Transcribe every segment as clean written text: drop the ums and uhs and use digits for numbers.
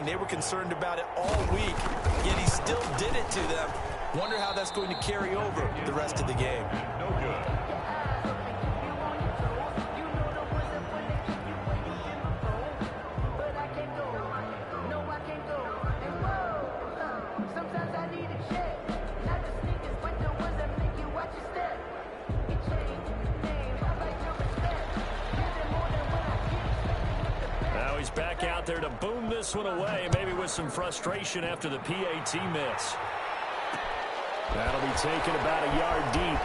line. They were concerned about it all week, yet he still did it to them. Wonder how that's going to carry over the rest of the game. No good. Now he's back out there to boom this one away, maybe with some frustration after the PAT miss. That'll be taken about a yard deep.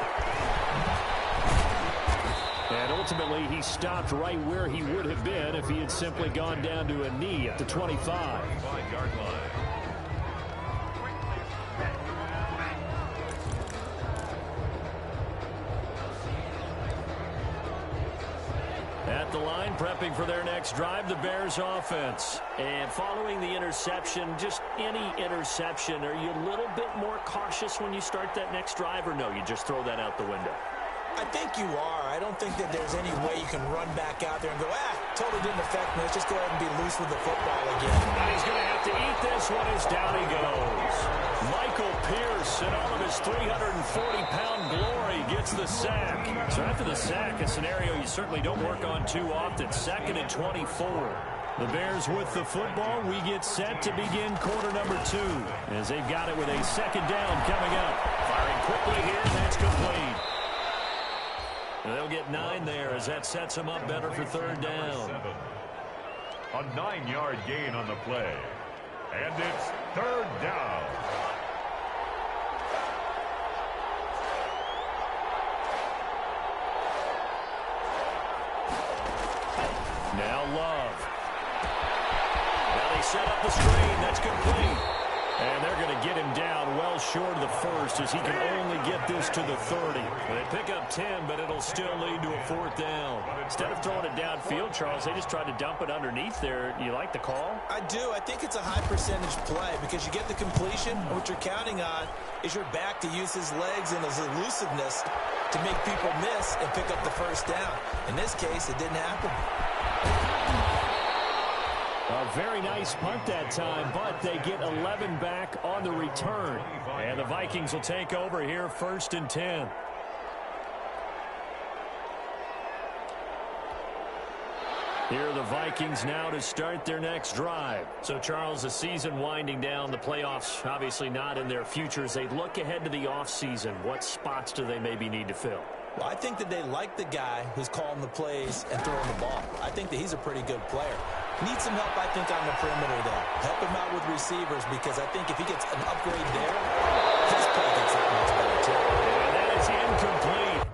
And ultimately, he stopped right where he would have been if he had simply gone down to a knee at the 25. 5-yard line. At the line, prepping for their next drive, the Bears offense. And following the interception, just any interception, are you a little bit more cautious when you start that next drive, or no, you just throw that out the window? I think you are. I don't think that there's any way you can run back out there and go, totally didn't affect me. Let's just go ahead and be loose with the football again. And he's going to have to eat this one as down he goes. Michael Pierce, in all of his 340-pound glory, gets the sack. So after the sack, a scenario you certainly don't work on too often. 2nd and 24. The Bears with the football. We get set to begin quarter number 2 as they've got it with a second down coming up. Firing quickly here, and that's complete. They'll get 9 there as that sets them up better for 3rd down. A 9-yard gain on the play. And it's 3rd down. Now Love. Now they set up the screen. That's complete. And they're going to get him down well short of the first as he can only get this to the 30. They pick up 10, but it'll still lead to a 4th down. Instead of throwing it downfield, Charles, they just tried to dump it underneath there. You like the call? I do. I think it's a high percentage play because you get the completion. What you're counting on is your back to use his legs and his elusiveness to make people miss and pick up the 1st down. In this case, it didn't happen. A very nice punt that time, but they get 11 back on the return. And the Vikings will take over here 1st and 10. Here are the Vikings now to start their next drive. So, Charles, the season winding down, the playoffs obviously not in their future. As they look ahead to the offseason, what spots do they maybe need to fill? Well, I think that they like the guy who's calling the plays and throwing the ball. I think that he's a pretty good player. Needs some help, I think, on the perimeter, though. Help him out with receivers because I think if he gets an upgrade there, his play gets that much better, too. And that is incomplete.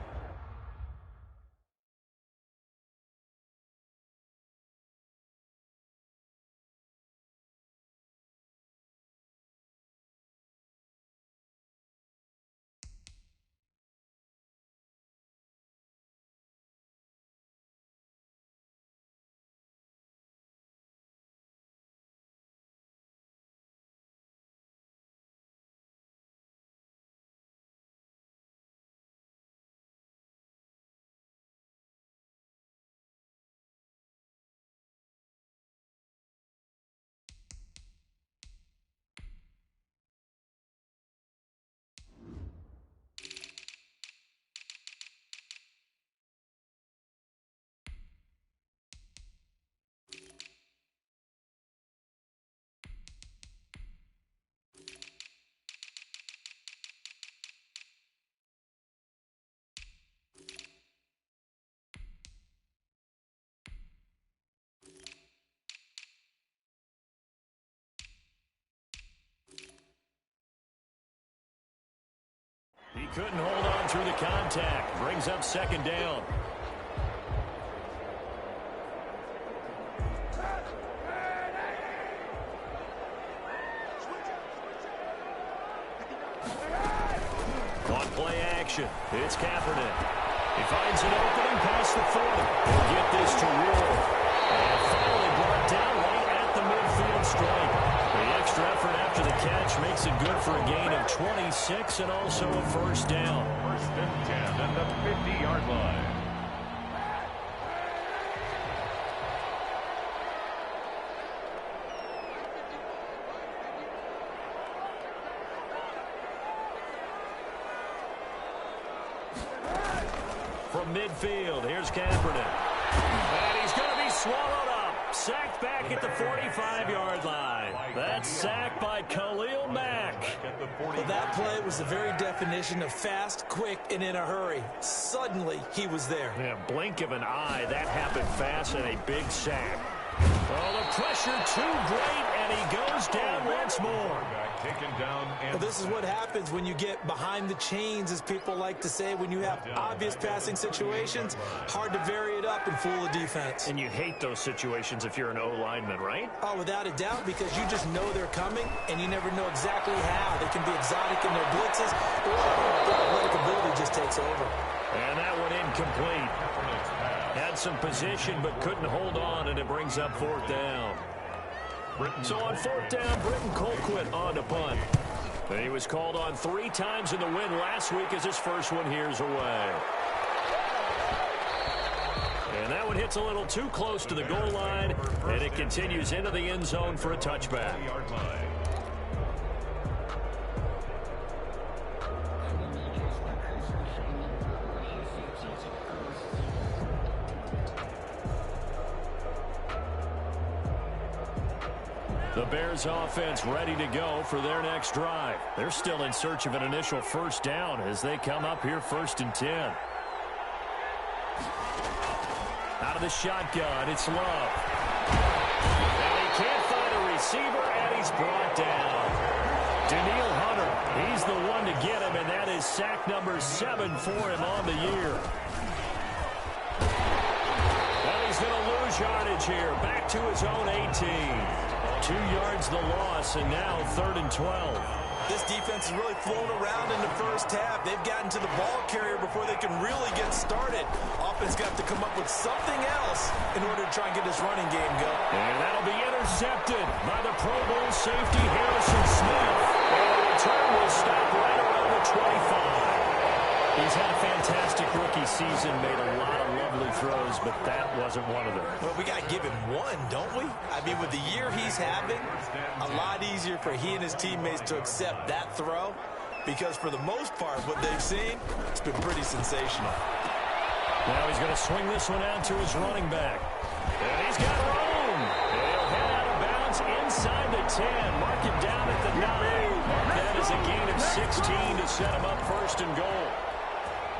He couldn't hold on through the contact. Brings up 2nd down. On play action, it's Kaepernick. He finds an opening past the 40. He'll get this to roll. And finally brought down right at the midfield stripe. The extra effort after the catch makes it good for a gain of 26 and also a 1st down. 1st and 10 at the 50-yard line. from midfield. Here's Kaepernick. And he's going to be swallowed up. Sacked back at the 45-yard line. That's sacked by Khalil Mack. Well, that play was the very definition of fast, quick, and in a hurry. Suddenly, he was there. Yeah, blink of an eye. That happened fast and a big sack. Oh, the pressure too great, and he goes down once more. Well, this is what happens when you get behind the chains, as people like to say. When you have obvious passing situations, hard to vary it up and fool the defense. And you hate those situations if you're an O-lineman, right? Oh, without a doubt, because you just know they're coming, and you never know exactly how. They can be exotic in their blitzes, or their athletic ability just takes over. And that one incomplete. Had some position, but couldn't hold on, and it brings up fourth down. So on fourth down, Britton Colquitt on to punt. And he was called on 3 times in the win last week as his first one here's away. And that one hits a little too close to the goal line, and it continues into the end zone for a touchback. The Bears offense ready to go for their next drive. They're still in search of an initial first down as they come up here 1st and 10. Out of the shotgun, it's Love. And he can't find a receiver, and he's brought down. Daniil Hunter, he's the one to get him, and that is sack number 7 for him on the year. And he's going to lose yardage here, back to his own 18. 2 yards the loss, and now 3rd and 12. This defense has really flown around in the first half. They've gotten to the ball carrier before they can really get started. Offense got to come up with something else in order to try and get this running game going. And that'll be intercepted by the Pro Bowl safety Harrison Smith. And the return will stop right around the 25. He's had a fantastic rookie season, made a lot of lovely throws, but that wasn't one of them. Well, we got to give him one, don't we? I mean, with the year he's having, a lot easier for he and his teammates to accept that throw, because for the most part, what they've seen, it's been pretty sensational. Now he's going to swing this one out to his running back. And he's got room. He'll head out of bounds inside the 10. Mark him down at the 9. That is a gain of 16 to set him up 1st and goal.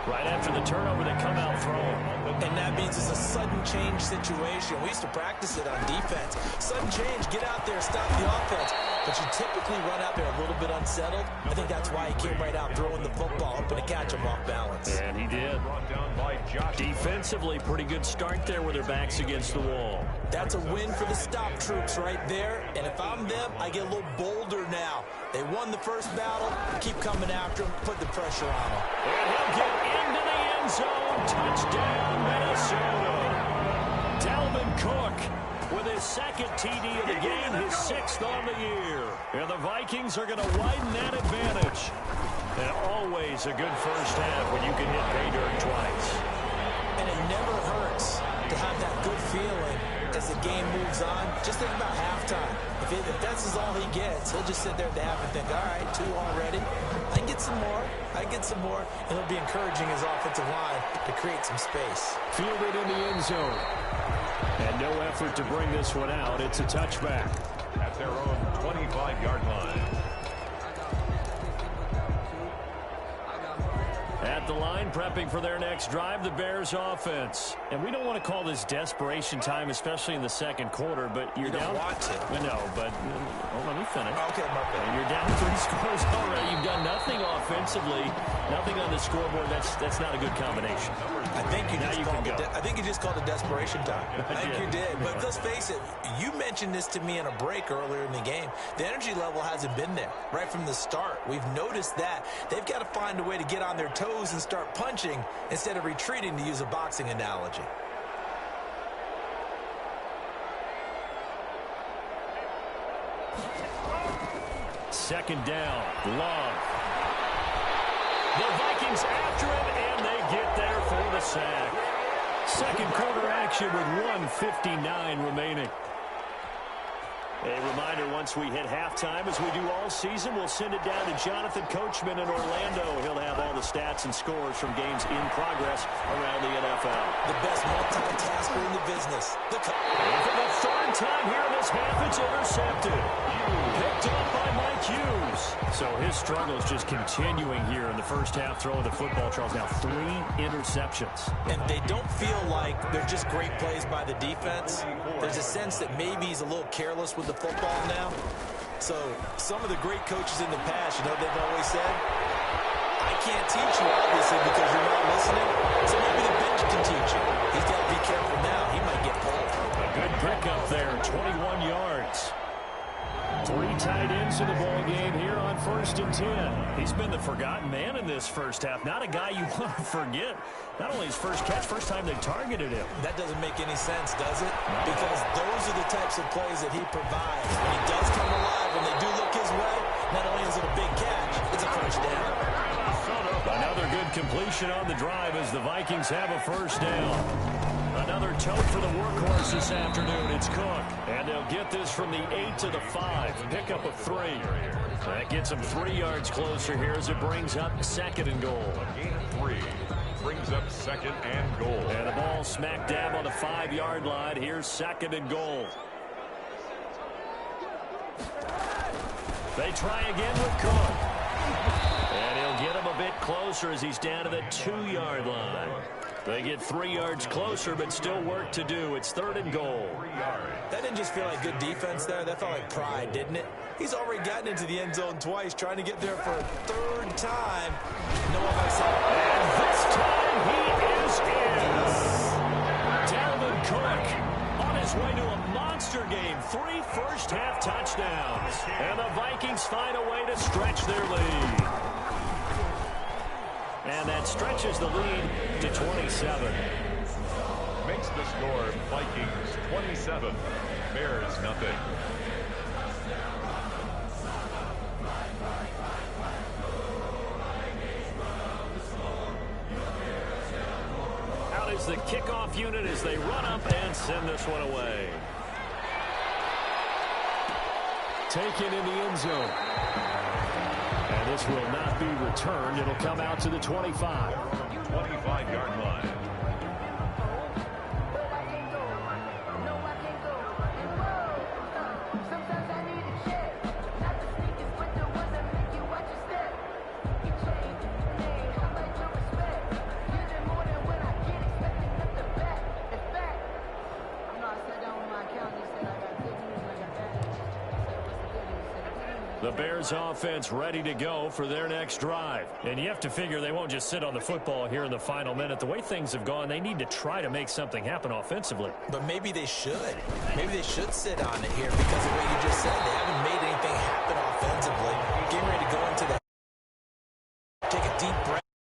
Right after the turnover, they come out throwing. And that means it's a sudden change situation. We used to practice it on defense. Sudden change, get out there, stop the offense. But you typically run out there a little bit unsettled. I think that's why he came right out throwing the football, hoping to catch him off balance. And he did. Defensively, pretty good start there with their backs against the wall. That's a win for the stop troops right there. And if I'm them, I get a little bolder now. They won the first battle. Keep coming after him. Put the pressure on him. And he'll get into the end zone. Touchdown, Minnesota. Dalvin Cook with his 2nd TD of the game, his 6th on the year. And the Vikings are going to widen that advantage. And always a good first half when you can hit pay dirt twice. And it never hurts to have that good feeling as the game moves on. Just think about halftime. If that's all he gets, he'll just sit there at the half and think, all right, 2 already. I can get some more. I can get some more. And he'll be encouraging his offensive line to create some space. Fielded in the end zone. And no effort to bring this one out. It's a touchback. At their own 25-yard line. At the line, prepping for their next drive, the Bears offense. And we don't want to call this desperation time, especially in the 2nd quarter, but you're down. You don't want to. No, but let me finish. Okay, my bad. You're down 3 scores already. You've done nothing offensively, nothing on the scoreboard. That's not a good combination. I think you just called it desperation time. I think you did. But let's face it, you mentioned this to me in a break earlier in the game. The energy level hasn't been there right from the start. We've noticed that. They've got to find a way to get on their toes and start punching instead of retreating, to use a boxing analogy. Second down, Love. The Vikings after him, and they get there for the sack. 2nd quarter action with 1:59 remaining. A reminder, once we hit halftime, as we do all season, we'll send it down to Jonathan Coachman in Orlando. He'll have all the stats and scores from games in progress around the NFL. The best multitasker in the business. And for the third time here in this half, it's intercepted. Picked up by Mike Hughes. So his struggles just continuing here in the first half, throwing the football. Charles, now 3 interceptions. And they don't feel like they're just great plays by the defense. There's a sense that maybe he's a little careless with the football now. So some of the great coaches in the past, they've always said, I can't teach you, obviously, because you're not listening. So maybe the bench can teach you. He's got to be careful now. He might get pulled. A good pickup there, 21 yards. 3 tight ends in the ball game here on 1st and 10. He's been the forgotten man in this first half. Not a guy you want to forget. Not only his first catch, first time they targeted him. That doesn't make any sense, does it? Because those are the types of plays that he provides. When he does come alive, when they do look his way, not only is it a big catch, it's a first down. Another good completion on the drive as the Vikings have a first down. Another tote for the workhorse this afternoon. It's Cook. And they'll get this from the 8 to the 5. Pickup of 3. That gets them 3 yards closer here as it brings up 2nd and goal. A gain of 3 brings up 2nd and goal. And the ball smack dab on the 5-yard line. Here's 2nd and goal. They try again with Cook. And he'll get him a bit closer as he's down to the 2-yard line. They get 3 yards closer, but still work to do. It's 3rd and goal. That didn't just feel like good defense there. That felt like pride, didn't it? He's already gotten into the end zone twice, trying to get there for a 3rd time. No one else out. And this time he is in. Dalvin Cook on his way to a monster game. 3 first-half touchdowns. And the Vikings find a way to stretch their lead. And that stretches the lead to 27. Makes the score Vikings 27, Bears nothing. Out is the kickoff unit as they run up and send this one away. Taken in the end zone. And this will not be returned. It'll come out to the 25. 25-yard line. The Bears offense ready to go for their next drive. And you have to figure they won't just sit on the football here in the final minute. The way things have gone, they need to try to make something happen offensively. But maybe they should. Maybe they should sit on it here because of what you just said.